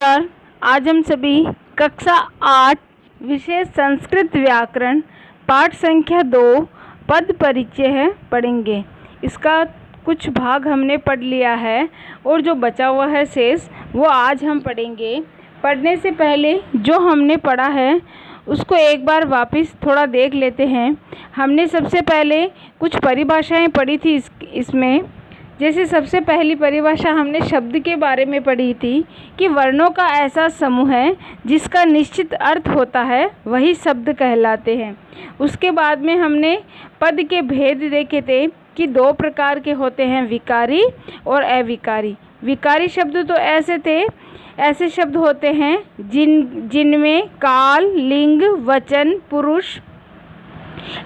नमस्कार। आज हम सभी कक्षा 8 विषय संस्कृत व्याकरण पाठ संख्या 2 पद परिचय पढ़ेंगे। इसका कुछ भाग हमने पढ़ लिया है और जो बचा हुआ है शेष वो आज हम पढ़ेंगे। पढ़ने से पहले जो हमने पढ़ा है उसको एक बार वापस थोड़ा देख लेते हैं। हमने सबसे पहले कुछ परिभाषाएं पढ़ी थी इसमें। जैसे सबसे पहली परिभाषा हमने शब्द के बारे में पढ़ी थी कि वर्णों का ऐसा समूह है जिसका निश्चित अर्थ होता है, वही शब्द कहलाते हैं। उसके बाद में हमने पद के भेद देखे थे कि 2 प्रकार के होते हैं, विकारी और अविकारी। विकारी शब्द तो ऐसे शब्द होते हैं जिनमें काल, लिंग, वचन, पुरुष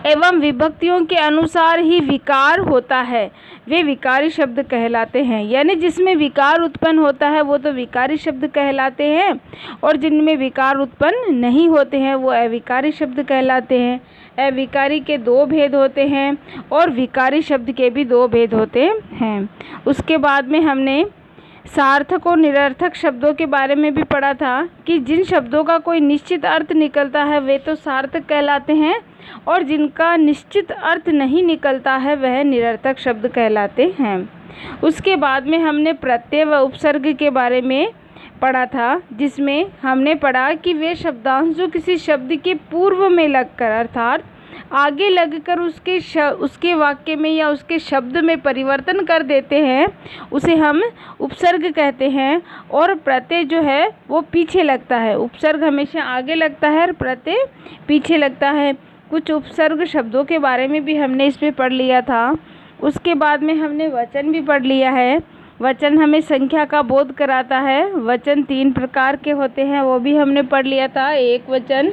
एवं विभक्तियों के अनुसार ही विकार होता है, वे विकारी शब्द कहलाते हैं। यानी जिसमें विकार उत्पन्न होता है वो तो विकारी शब्द कहलाते हैं, और जिनमें विकार उत्पन्न नहीं होते हैं वो अविकारी शब्द कहलाते हैं। अविकारी के 2 भेद होते हैं और विकारी शब्द के भी 2 भेद होते हैं। उसके बाद में हमने सार्थक और निरर्थक शब्दों के बारे में भी पढ़ा था कि जिन शब्दों का कोई निश्चित अर्थ निकलता है वे तो सार्थक कहलाते हैं, और जिनका निश्चित अर्थ नहीं निकलता है वह निरर्थक शब्द कहलाते हैं। उसके बाद में हमने प्रत्यय व उपसर्ग के बारे में पढ़ा था, जिसमें हमने पढ़ा कि वे शब्दांश जो किसी शब्द के पूर्व में लगकर अर्थात आगे लगकर उसके वाक्य में या उसके शब्द में परिवर्तन कर देते हैं उसे हम उपसर्ग कहते हैं। और प्रत्यय जो है वो पीछे लगता है। उपसर्ग हमेशा आगे लगता है और प्रत्यय पीछे लगता है। कुछ उपसर्ग शब्दों के बारे में भी हमने इसमें पढ़ लिया था। उसके बाद में हमने वचन भी पढ़ लिया है। वचन हमें संख्या का बोध कराता है। वचन 3 प्रकार के होते हैं, वो भी हमने पढ़ लिया था। एक वचन,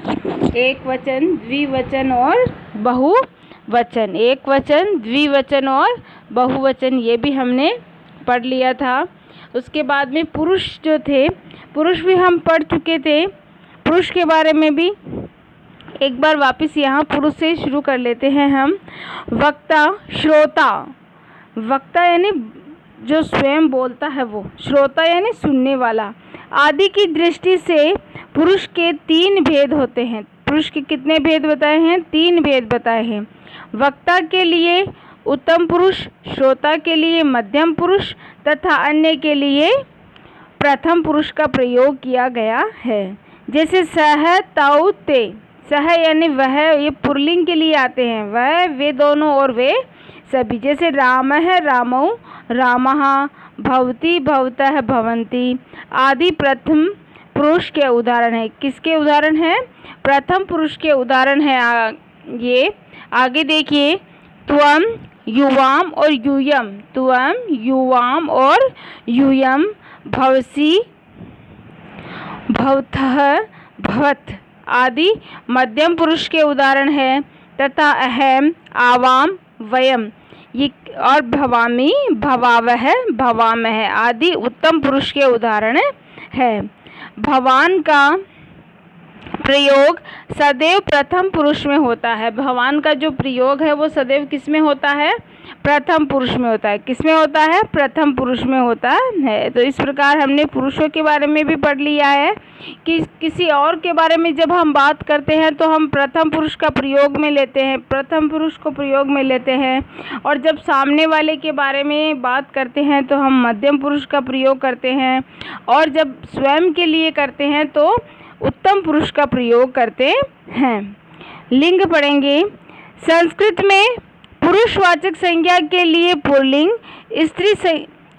द्विवचन और बहुवचन। एक वचन, द्विवचन और बहुवचन, ये भी हमने पढ़ लिया था। उसके बाद में पुरुष जो थे, पुरुष भी हम पढ़ चुके थे। पुरुष के बारे में भी एक बार वापस यहाँ पुरुष से शुरू कर लेते हैं हम। वक्ता, श्रोता। वक्ता यानी जो स्वयं बोलता है वो, श्रोता यानी सुनने वाला। आदि की दृष्टि से पुरुष के 3 भेद होते हैं। पुरुष के कितने भेद बताए हैं? 3 भेद बताए हैं। वक्ता के लिए उत्तम पुरुष, श्रोता के लिए मध्यम पुरुष तथा अन्य के लिए प्रथम पुरुष का प्रयोग किया गया है। जैसे सह, तौ, ते। सह यानी वह, ये पुल्लिंग के लिए आते हैं। वह, वे दोनों और वे सभी। जैसे राम है, रामौ, रामः, भवती, भवतः, भवन्ति आदि प्रथम पुरुष के उदाहरण है। किसके उदाहरण है? प्रथम पुरुष के उदाहरण है ये। आगे देखिए, त्वम, युवाम और यूयम। त्वम, युवाम और यूयम। भवसि, भवतः, भवत् आदि मध्यम पुरुष के उदाहरण है। तथा अहम, आवाम, वयम ये और भवामि, भवावह, भवामह आदि उत्तम पुरुष के उदाहरण है। भवान का प्रयोग सदैव प्रथम पुरुष में होता है। भवान का जो प्रयोग है वो सदैव किस में होता है? प्रथम पुरुष में होता है। किस में होता है? प्रथम पुरुष में होता है। तो इस प्रकार हमने पुरुषों के बारे में भी पढ़ लिया है कि किसी और के बारे में जब हम बात करते हैं तो हम प्रथम पुरुष का प्रयोग में लेते हैं, प्रथम पुरुष को प्रयोग में लेते हैं। और जब सामने वाले के बारे में बात करते हैं तो हम मध्यम पुरुष का प्रयोग करते हैं, और जब स्वयं के लिए करते हैं तो उत्तम पुरुष का प्रयोग करते हैं। लिंग पढ़ेंगे। संस्कृत में पुरुषवाचक संज्ञा के लिए पुल्लिंग,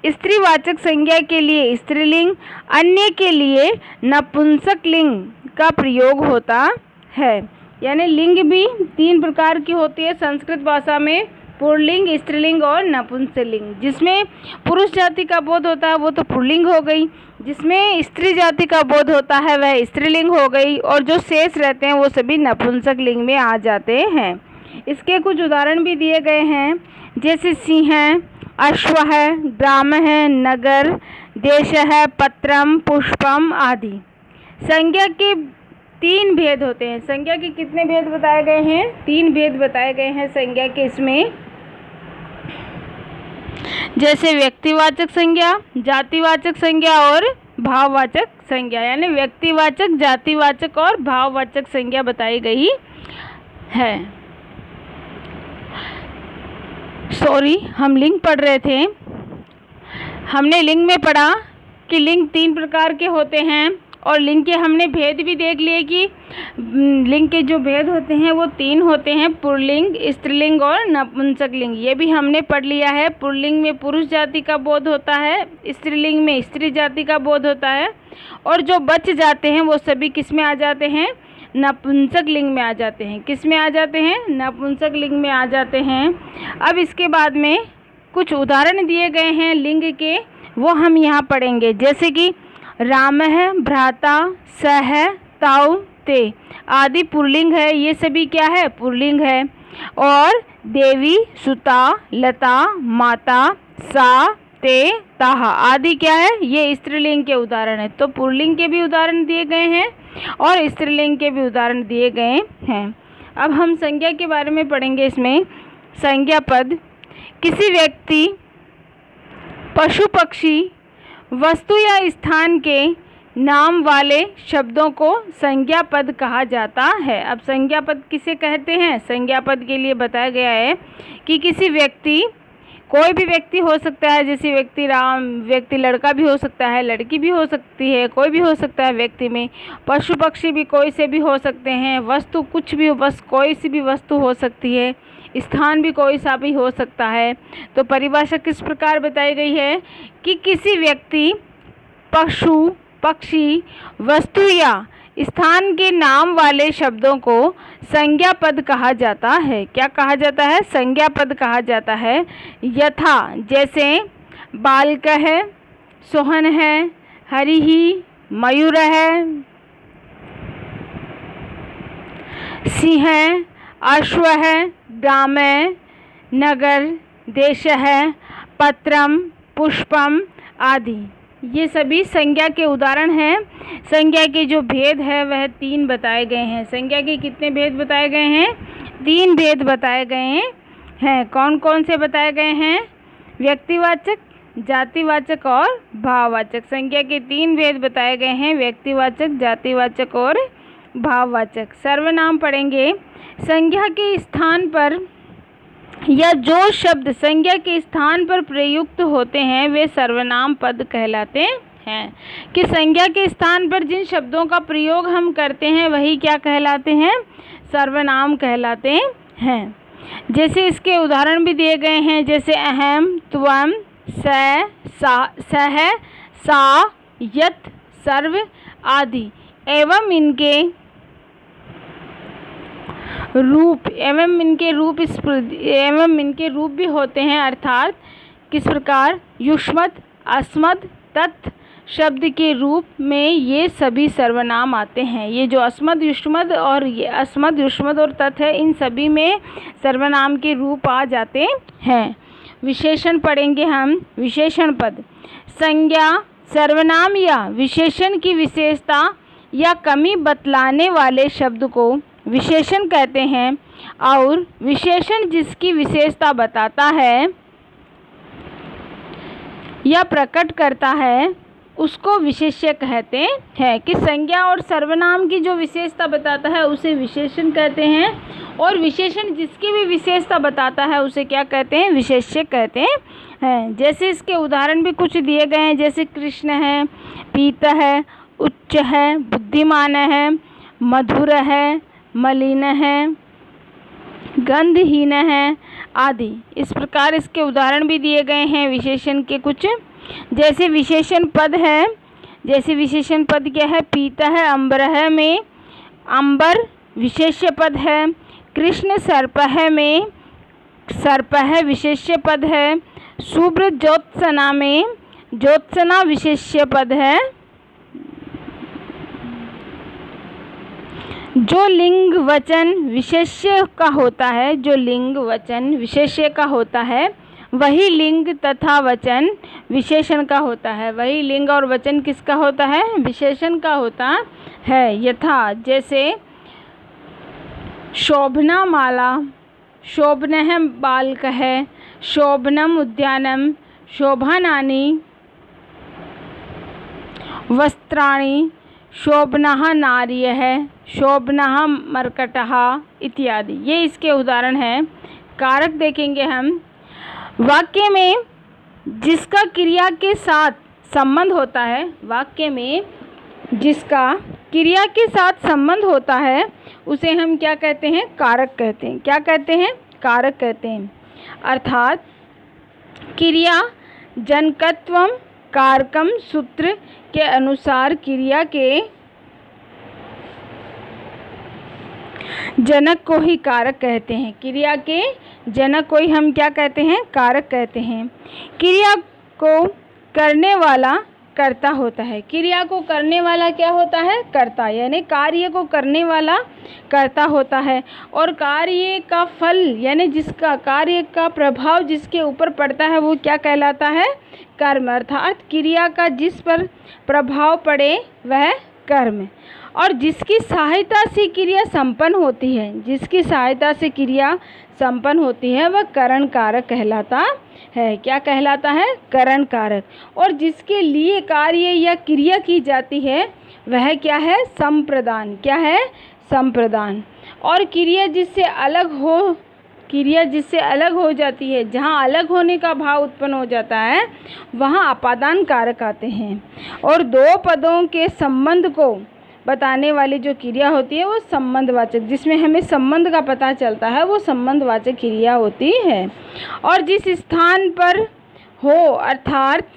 स्त्रीवाचक संज्ञा के लिए स्त्रीलिंग, अन्य के लिए नपुंसक लिंग का प्रयोग होता है। यानी लिंग भी 3 प्रकार की होती है संस्कृत भाषा में, पुल्लिंग, स्त्रीलिंग और नपुंसकलिंग। जिसमें पुरुष जाति का बोध होता है वो तो पुल्लिंग हो गई, जिसमें स्त्री जाति का बोध होता है वह स्त्रीलिंग हो गई, और जो शेष रहते हैं वो सभी नपुंसक लिंग में आ जाते हैं। इसके कुछ उदाहरण भी दिए गए हैं, जैसे सिंह, अश्व है, ग्राम है, नगर, देश है, पत्रम, पुष्पम आदि। संज्ञा के 3 भेद होते हैं। संज्ञा के कितने भेद बताए गए हैं? 3 भेद बताए गए हैं संज्ञा के इसमें। जैसे व्यक्तिवाचक संज्ञा, जातिवाचक संज्ञा और भाववाचक संज्ञा, यानी व्यक्तिवाचक, जातिवाचक और भाववाचक संज्ञा बताई गई है। सॉरी, हम लिंग पढ़ रहे थे। हमने लिंग में पढ़ा कि लिंग 3 प्रकार के होते हैं और लिंग के हमने भेद भी देख लिए कि लिंग के जो भेद होते हैं वो 3 होते हैं, पुल्लिंग, स्त्रीलिंग और नपुंसक लिंग। ये भी हमने पढ़ लिया है। पुल्लिंग में पुरुष जाति का बोध होता है, स्त्रीलिंग में स्त्री जाति का बोध होता है, और जो बच जाते हैं वो सभी किस में आ जाते हैं? नपुंसक लिंग में आ जाते हैं। किस में आ जाते हैं? नपुंसक लिंग में आ जाते हैं। अब इसके बाद में कुछ उदाहरण दिए गए हैं लिंग के, वो हम यहाँ पढ़ेंगे। जैसे कि रामः, भ्राता, सह, ताऊ, ते आदि पुल्लिंग है। ये सभी क्या है? पुल्लिंग है। और देवी, सुता, लता, माता, सा, ते, ताहा आदि क्या है? ये स्त्रीलिंग के उदाहरण है। तो पुल्लिंग के भी उदाहरण दिए गए हैं और स्त्रीलिंग के भी उदाहरण दिए गए हैं। अब हम संज्ञा के बारे में पढ़ेंगे। इसमें संज्ञा पद किसी व्यक्ति, पशु, पक्षी, वस्तु या स्थान के नाम वाले शब्दों को संज्ञा पद कहा जाता है। अब संज्ञा पद किसे कहते हैं? संज्ञा पद के लिए बताया गया है कि किसी व्यक्ति, कोई भी व्यक्ति हो सकता है, जैसे व्यक्ति लड़का भी हो सकता है, लड़की भी हो सकती है, कोई भी हो सकता है व्यक्ति में। पशु पक्षी भी कोई से भी हो सकते हैं, वस्तु कुछ भी, बस कोई सी भी वस्तु हो सकती है, स्थान भी कोई सा भी हो सकता है। तो परिभाषा किस प्रकार बताई गई है कि किसी व्यक्ति, पशु, पक्षी, वस्तु या स्थान के नाम वाले शब्दों को संज्ञा पद कहा जाता है। क्या कहा जाता है? संज्ञा पद कहा जाता है। यथा, जैसे बालक है, सोहन है, हरिहि, मयूर है, सिंह है, अश्व है, ग्राम है, नगर, देश है, पत्रम, पुष्पम आदि। ये सभी संज्ञा के उदाहरण हैं। संज्ञा के जो भेद है वह 3 बताए गए हैं। संज्ञा के कितने भेद बताए गए हैं? 3 भेद बताए गए हैं। कौन कौन से बताए गए हैं? व्यक्तिवाचक, जातिवाचक और भाववाचक। संज्ञा के 3 भेद बताए गए हैं, व्यक्तिवाचक, जातिवाचक और भाववाचक। सर्वनाम पढ़ेंगे। संज्ञा के स्थान पर या जो शब्द संज्ञा के स्थान पर प्रयुक्त होते हैं वे सर्वनाम पद कहलाते हैं। कि संज्ञा के स्थान पर जिन शब्दों का प्रयोग हम करते हैं वही क्या कहलाते हैं? सर्वनाम कहलाते हैं। जैसे इसके उदाहरण भी दिए गए हैं, जैसे अहम, त्वम, सह, सा, यत्, सर्व आदि। एवं इनके रूप भी होते हैं, अर्थात किस प्रकार? युष्मत्, अस्मत्, तत् शब्द के रूप में ये सभी सर्वनाम आते हैं। ये जो अस्मत्, युष्मत् और ये अस्मत्, युष्मत् और तत् है, इन सभी में सर्वनाम के रूप आ जाते हैं। विशेषण पढ़ेंगे हम। विशेषण पद संज्ञा, सर्वनाम या विशेषण की विशेषता या कमी बतलाने वाले शब्द को विशेषण कहते हैं, और विशेषण जिसकी विशेषता बताता है या प्रकट करता है उसको विशेष्य कहते हैं। कि संज्ञा और सर्वनाम की जो विशेषता बताता है उसे विशेषण कहते हैं, और विशेषण जिसकी भी विशेषता बताता है उसे क्या कहते हैं? विशेष्य कहते हैं। जैसे इसके उदाहरण भी कुछ दिए गए हैं, जैसे कृष्ण है, पीत है, उच्च है, बुद्धिमान है, मधुर है, मलिन है, गंधहीन है आदि। इस प्रकार इसके उदाहरण भी दिए गए हैं विशेषण के कुछ। जैसे विशेषण पद है, जैसे विशेषण पद क्या है? पीता है, अंबर है में अंबर विशेष्य पद है। कृष्ण सर्प है में सर्प है विशेष्य पद है। शुभ्र ज्योत्सना में ज्योत्सना विशेष्य पद है। जो लिंग वचन विशेष्य का होता है, जो लिंग वचन विशेष्य का होता है वही लिंग तथा वचन विशेषण का होता है। वही लिंग और वचन किसका होता है? विशेषण का होता है। यथा, जैसे शोभना माला, शोभनः बालक है, शोभनम उद्यानम, शोभानानि वस्त्राणि, शोभनः नार्यः, शोभनः मर्कटः इत्यादि। ये इसके उदाहरण हैं। कारक देखेंगे हम। वाक्य में जिसका क्रिया के साथ संबंध होता है, वाक्य में जिसका क्रिया के साथ संबंध होता है उसे हम क्या कहते हैं? कारक कहते हैं। क्या कहते हैं? कारक कहते हैं। अर्थात क्रिया जनकत्वम कारकम सूत्र के अनुसार क्रिया के जनक को ही कारक कहते हैं। क्रिया के जनक को ही हम क्या कहते हैं? कारक कहते हैं। क्रिया को करने वाला कर्ता होता है। क्रिया को करने वाला क्या होता है? कर्ता, यानी कार्य को करने वाला कर्ता होता है। और कार्य का फल यानी जिसका कार्य का प्रभाव जिसके ऊपर पड़ता है वो क्या कहलाता है? कर्म। अर्थात क्रिया का जिस पर प्रभाव पड़े वह कर्म। और जिसकी सहायता से क्रिया संपन्न होती है, जिसकी सहायता से क्रिया संपन्न होती है वह करण कारक कहलाता है। क्या कहलाता है? करण कारक। और जिसके लिए कार्य या क्रिया की जाती है वह क्या है? संप्रदान। क्या है? संप्रदान। और क्रिया जिससे अलग हो जाती है, जहाँ अलग होने का भाव उत्पन्न हो जाता है वहाँ अपादान कारक आते हैं। और दो पदों के संबंध को बताने वाली जो क्रिया होती है वो संबंधवाचक, जिसमें हमें संबंध का पता चलता है वो संबंधवाचक क्रिया होती है। और जिस स्थान पर हो अर्थात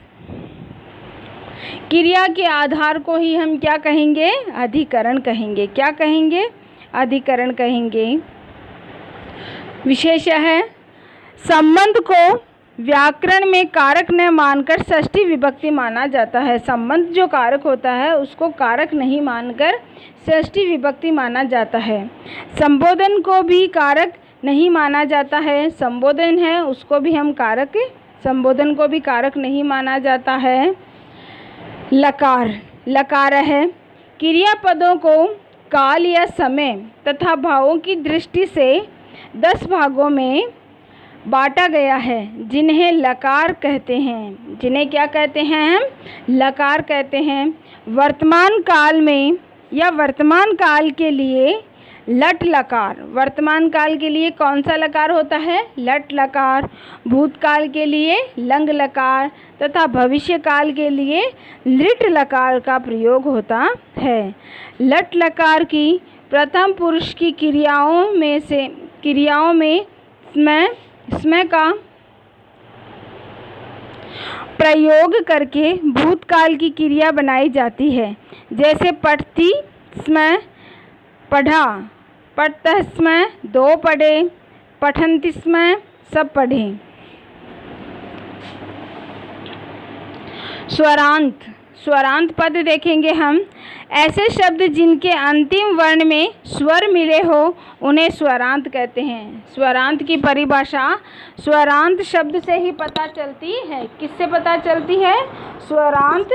क्रिया के आधार को ही हम क्या कहेंगे? अधिकरण कहेंगे। क्या कहेंगे? अधिकरण कहेंगे। विशेष है संबंध को व्याकरण में कारक न मानकर षष्ठी विभक्ति माना जाता है। संबंध जो कारक होता है उसको कारक नहीं मानकर षष्ठी विभक्ति माना जाता है। संबोधन को भी कारक नहीं माना जाता है। संबोधन है उसको भी हम कारक, संबोधन को भी कारक नहीं माना जाता है। लकार है। क्रियापदों को काल या समय तथा भावों की दृष्टि से 10 भागों में बांटा गया है जिन्हें लकार कहते हैं। जिन्हें क्या कहते हैं? हम लकार कहते हैं। वर्तमान काल में या वर्तमान काल के लिए लट लकार। वर्तमान काल के लिए कौन सा लकार होता है? लट लकार। भूतकाल के लिए लंग लकार तथा भविष्य काल के लिए लिट लकार का प्रयोग होता है। लट लकार की प्रथम पुरुष की क्रियाओं में स्मय का प्रयोग करके भूतकाल की क्रिया बनाई जाती है। जैसे पठती स्मय पढ़ा, पठतः स्मय 2 पढ़े, पठन्ति स्मय सब पढ़े। स्वरांत पद देखेंगे हम। ऐसे शब्द जिनके अंतिम वर्ण में स्वर मिले हो उन्हें स्वरांत कहते हैं। स्वरांत की परिभाषा स्वरांत शब्द से ही पता चलती है। किससे पता चलती है? स्वरांत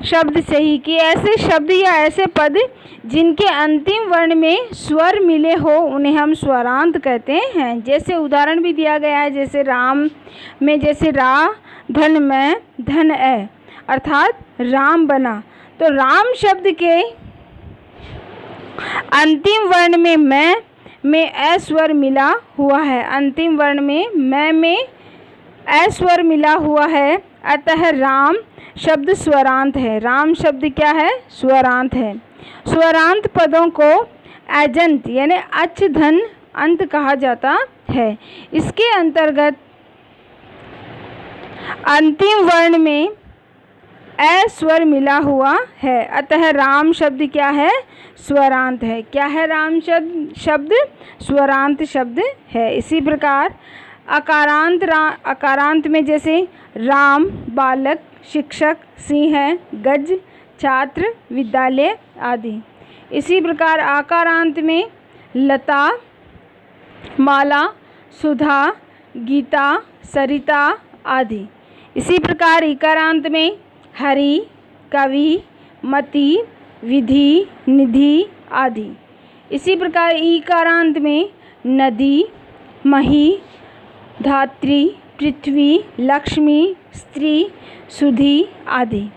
शब्द से ही, कि ऐसे शब्द या ऐसे पद जिनके अंतिम वर्ण में स्वर मिले हो उन्हें हम स्वरांत कहते हैं। जैसे उदाहरण भी दिया गया है, जैसे राम में जैसे रा धन में धन ए अर्थात राम बना। तो राम शब्द के अंतिम वर्ण में मैं में ए स्वर मिला हुआ है। अंतिम वर्ण में मैं में ए स्वर मिला हुआ है, अतः राम शब्द स्वरांत है। राम शब्द क्या है? स्वरांत है। स्वरांत पदों को एजंत यानी अच धन अंत कहा जाता है। इसके अंतर्गत अंतिम वर्ण में ए स्वर मिला हुआ है, अतः राम शब्द क्या है? स्वरांत है। क्या है? राम शब्द स्वरांत शब्द है। इसी प्रकार अकारांत में जैसे राम बालक, शिक्षक, सिंह, गज, छात्र, विद्यालय आदि। इसी प्रकार आकारांत में लता, माला, सुधा, गीता, सरिता आदि। इसी प्रकार इकारांत में हरि, कवि, मति, विधि, निधि आदि। इसी प्रकार ईकारांत में नदी, मही, धात्री, पृथ्वी, लक्ष्मी, स्त्री, सुधी आदि।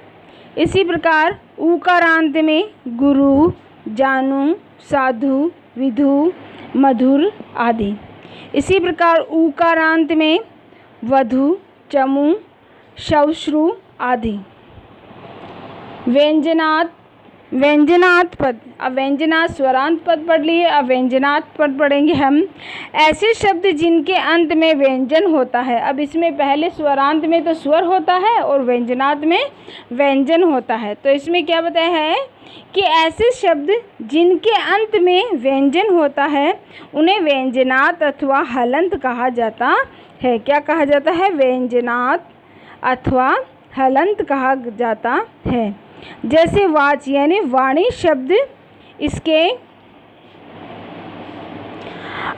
इसी प्रकार ऊकारांत में गुरु, जानु, साधु, विधु, मधुर आदि। इसी प्रकार ऊकारांत में वधु, चमु, श्वश्रु आदि। व्यंजनात् पद, अब व्यंजनात् स्वरांत पद पढ़ लिए, अब व्यंजनात् पद पढ़ेंगे हम। ऐसे शब्द जिनके अंत में व्यंजन होता है। अब इसमें पहले स्वरांत में तो स्वर होता है और व्यंजनात् में व्यंजन होता है। तो इसमें क्या बताया है कि ऐसे शब्द जिनके अंत में व्यंजन होता है उन्हें व्यंजनात् अथवा हलंत कहा जाता है। क्या कहा जाता है? व्यंजनात् अथवा हलंत कहा जाता है। जैसे वाच यानी वाणी शब्द, इसके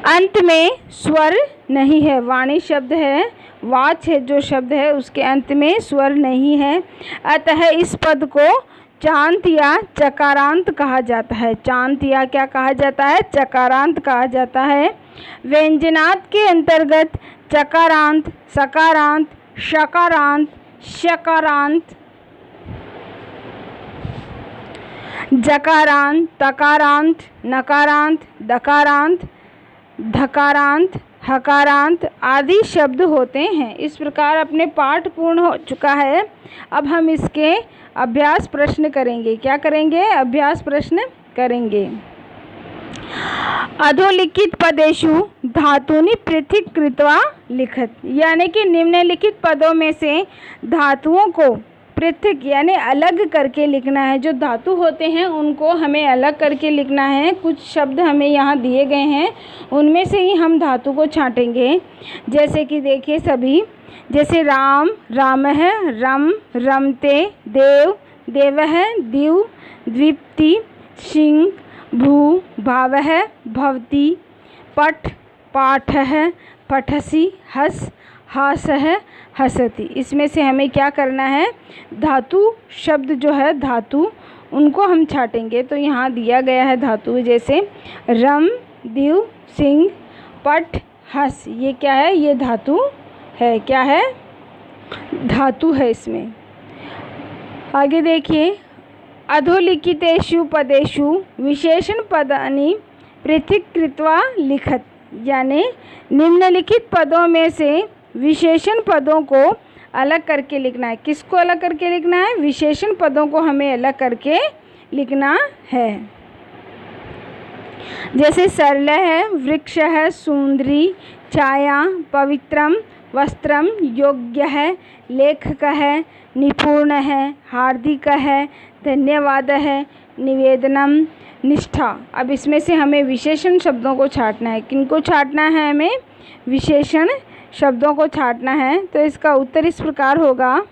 अंत में स्वर नहीं है। वाणी शब्द है, वाच है जो शब्द है उसके अंत में स्वर नहीं है, अतः इस पद को चांत या चकारांत कहा जाता है। चांत या क्या कहा जाता है? चकारांत कहा जाता है। व्यंजनात् के अंतर्गत चकारांत, सकारांत, शकारांत, शकरांत, जकारांत, तकारांत, नकारांत, दकारांत, धकारांत, हकारांत आदि शब्द होते हैं। इस प्रकार अपने पाठ पूर्ण हो चुका है। अब हम इसके अभ्यास प्रश्न करेंगे। क्या करेंगे? अभ्यास प्रश्न करेंगे। अधोलिखित पदेषु धातूनि पृथक् कृत्वा लिखत, यानी कि निम्नलिखित पदों में से धातुओं को पृथक यानी अलग करके लिखना है। जो धातु होते हैं उनको हमें अलग करके लिखना है। कुछ शब्द हमें यहाँ दिए गए हैं, उनमें से ही हम धातु को छांटेंगे। जैसे कि देखिए सभी, जैसे राम, रामः, रम, रमते, देव, देवः, दिव, द्विप्ति, सिंह, भू, भावः, भवति, पठ, पाठः, पठसि, हस, हासः, हसति। इसमें से हमें क्या करना है? धातु शब्द जो है धातु उनको हम छाटेंगे। तो यहाँ दिया गया है धातु, जैसे रम, दिव, सिंह, पठ, हस। ये क्या है? ये धातु है। क्या है? धातु है इसमें। आगे देखिए, अधोलिखितेषु पदेषु विशेषण पदानि पृथक् कृत्वा लिखत, यानी निम्नलिखित पदों में से विशेषण पदों को अलग करके लिखना है। किसको अलग करके लिखना है? विशेषण पदों को हमें अलग करके लिखना है। जैसे सरल है, वृक्ष है, सुंदरी, छाया, पवित्रम, वस्त्रम, योग्य है, लेखक है, निपुण है, हार्दिक है, धन्यवाद है, निवेदनम, निष्ठा। अब इसमें से हमें विशेषण शब्दों को छांटना है। किनको छांटना है? हमें विशेषण शब्दों को छांटना है। तो इसका उत्तर इस प्रकार होगा,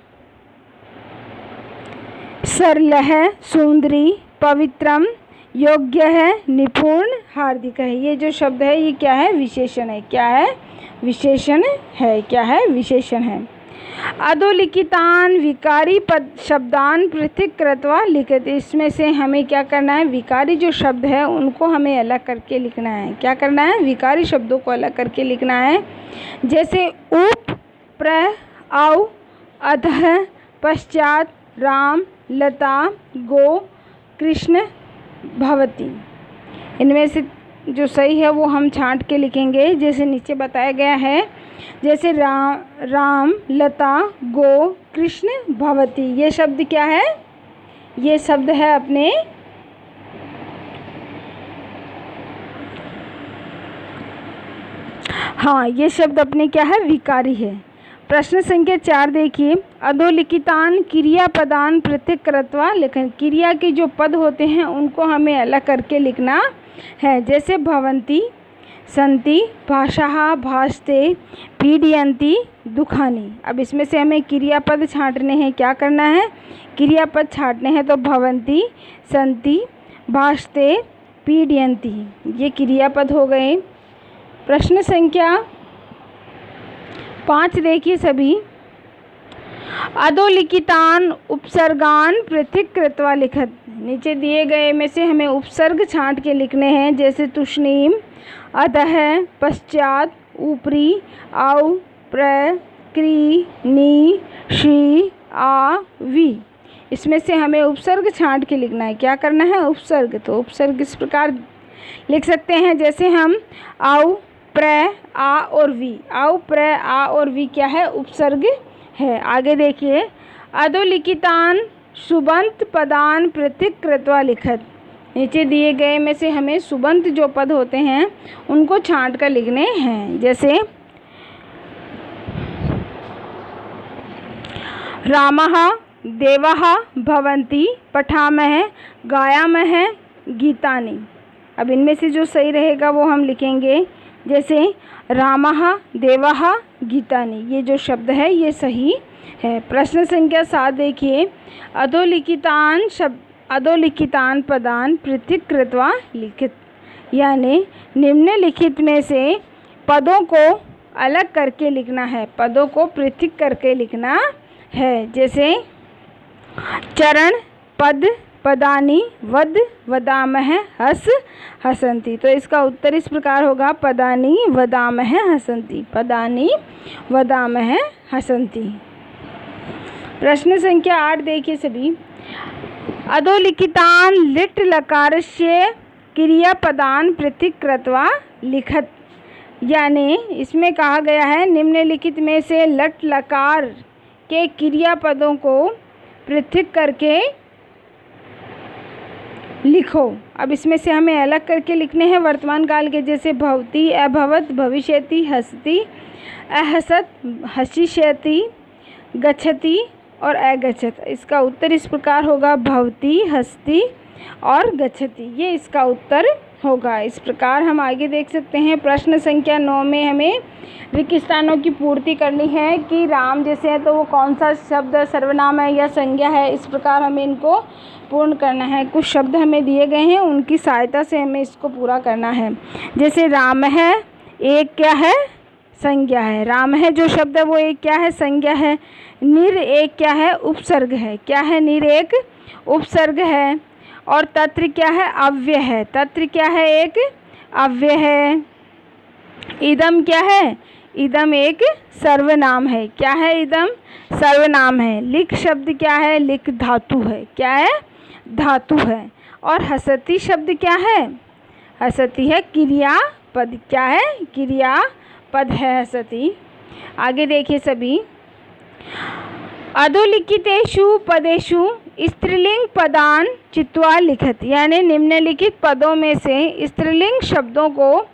सरल है, सुंदरी, पवित्रम, योग्य है, निपुण, हार्दिक है। ये जो शब्द है ये क्या है? विशेषण है। क्या है? विशेषण है। क्या है? विशेषण है। अधोलिखितान विकारी पद शब्दान पृथक् कृत्वा लिखित, इसमें से हमें क्या करना है? विकारी जो शब्द है उनको हमें अलग करके लिखना है। क्या करना है? विकारी शब्दों को अलग करके लिखना है। जैसे उप, प्र, औ, अधः, पश्चात, राम, लता, गो, कृष्ण, भवती। इनमें से जो सही है वो हम छांट के लिखेंगे, जैसे नीचे बताया गया है। जैसे राम, लता, गो, कृष्ण, भवती। ये शब्द क्या है? ये शब्द है अपने ये शब्द अपने क्या है? विकारी है। प्रश्न संख्या 4 देखिए, अधोलिखितान क्रियापदान पृथक् कृत्वा लिखन, क्रिया के जो पद होते हैं उनको हमें अलग करके लिखना है। जैसे भवन्ति, सन्ति, भाषाः, भाषते, पीडयन्ति, दुखानि। अब इसमें से हमें क्रियापद छांटने हैं। क्या करना है? क्रियापद छांटने हैं। तो भवन्ति, सन्ति, भाषते, पीडयन्ति, ये क्रियापद हो गए। प्रश्न संख्या 5 देखिए सभी, अधोलिखितान उपसर्गान पृथक् कृत्वा लिखत, नीचे दिए गए में से हमें उपसर्ग छांट के लिखने हैं। जैसे तुष्णीम, अधः, पश्चात, ऊपरी, औ, प्र, क्री, नी, शी, आ, वी। इसमें से हमें उपसर्ग छांट के लिखना है। क्या करना है? उपसर्ग। तो उपसर्ग इस प्रकार लिख सकते हैं, जैसे हम आउ, प्र, आ और वी। आउ, प्र, आ और वी क्या है? उपसर्ग है। आगे देखिए, अधोलिखितान सुबंत पदान पृथक कृत्वा लिखत। नीचे दिए गए में से हमें सुबंत जो पद होते हैं उनको छांट कर लिखने हैं। जैसे रामः, देवः भवन्ति, पठामः, गायामः गीतानि। अब इनमें से जो सही रहेगा वो हम लिखेंगे। जैसे रामः, देवः, गीतानि, ये जो शब्द है ये सही है। प्रश्न संख्या 7 देखिए, अधोलिखितान पदान पृथक कृत्वा लिखित, यानी निम्नलिखित में से पदों को अलग करके लिखना है, पदों को पृथक करके लिखना है। जैसे चरण, पद, पदानी, वद, वदामः, हस, हसन्ति। तो इसका उत्तर इस प्रकार होगा, पदानी वदामः हसन्ति, पदानी वदामः हसन्ति। प्रश्न संख्या 8 देखिए सभी, अधोलिखितान लिट् लकारस्य क्रियापदान पृथक कृत्वा लिखत, यानी इसमें कहा गया है निम्नलिखित में से लट लकार के क्रियापदों को पृथक करके लिखो। अब इसमें से हमें अलग करके लिखने हैं वर्तमान काल के, जैसे भवति, अभवत, भविष्यति, हसति, अहसत, हसिष्यति, गच्छति और अगच्छत। इसका उत्तर इस प्रकार होगा, भवति, हस्ति और गच्छति, ये इसका उत्तर होगा। इस प्रकार हम आगे देख सकते हैं। प्रश्न संख्या 9 में हमें रिक्त स्थानों की पूर्ति करनी है कि राम जैसे है तो वो कौन सा शब्द सर्वनाम है या संज्ञा है। इस प्रकार हमें इनको पूर्ण करना है। कुछ शब्द हमें दिए गए हैं, उनकी सहायता से हमें इसको पूरा करना है। जैसे राम है, एक क्या है? संज्ञा है। राम है जो शब्द है वो एक क्या है? संज्ञा है। निर एक क्या है? उपसर्ग है। क्या है? निर एक उपसर्ग है। और तत्र क्या है? अव्यय है। तत्र क्या है? एक अव्यय है। इदम क्या है? इदम एक सर्वनाम है। क्या है? इदम सर्वनाम है। लिख शब्द क्या है? लिख धातु है। क्या है? धातु है। और हसति शब्द क्या है? हसति है क्रियापद। क्या है? क्रियापद है हसति। आगे देखिए सभी, अधोलिखितेषु पदेषु स्त्रीलिंग पदान चित्वा लिखत, यानी निम्नलिखित पदों में से स्त्रीलिंग शब्दों को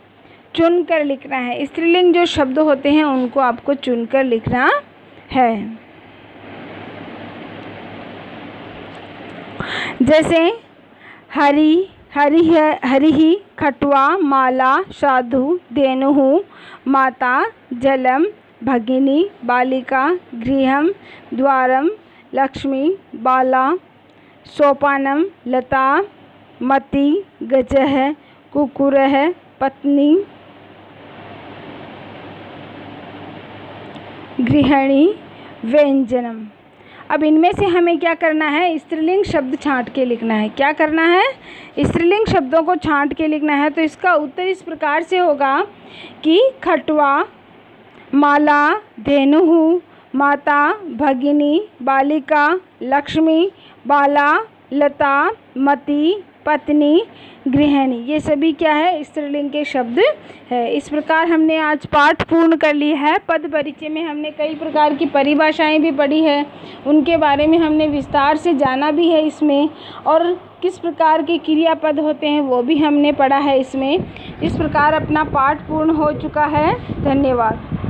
चुनकर लिखना है। स्त्रीलिंग जो शब्द होते हैं उनको आपको चुनकर लिखना है। जैसे हरि, हरिहि, खटवा, माला, साधु, धेनुः, माता, जलम, भगिनी, बालिका, गृहम, द्वारम, लक्ष्मी, बाला, सोपानम, लता, मति, गजः, कुकुरः, पत्नी, गृहिणी, व्यंजनम। अब इनमें से हमें क्या करना है? स्त्रीलिंग शब्द छांट के लिखना है। क्या करना है? स्त्रीलिंग शब्दों को छांट के लिखना है। तो इसका उत्तर इस प्रकार से होगा कि खटवा, माला, धेनुः, माता, भगिनी, बालिका, लक्ष्मी, बाला, लता, मति, पत्नी, गृहिणी, ये सभी क्या है? स्त्रीलिंग के शब्द है। इस प्रकार हमने आज पाठ पूर्ण कर लिया है। पद परिचय में हमने कई प्रकार की परिभाषाएं भी पढ़ी है, उनके बारे में हमने विस्तार से जाना भी है इसमें, और किस प्रकार के क्रियापद होते हैं वो भी हमने पढ़ा है इसमें। इस प्रकार अपना पाठ पूर्ण हो चुका है। धन्यवाद।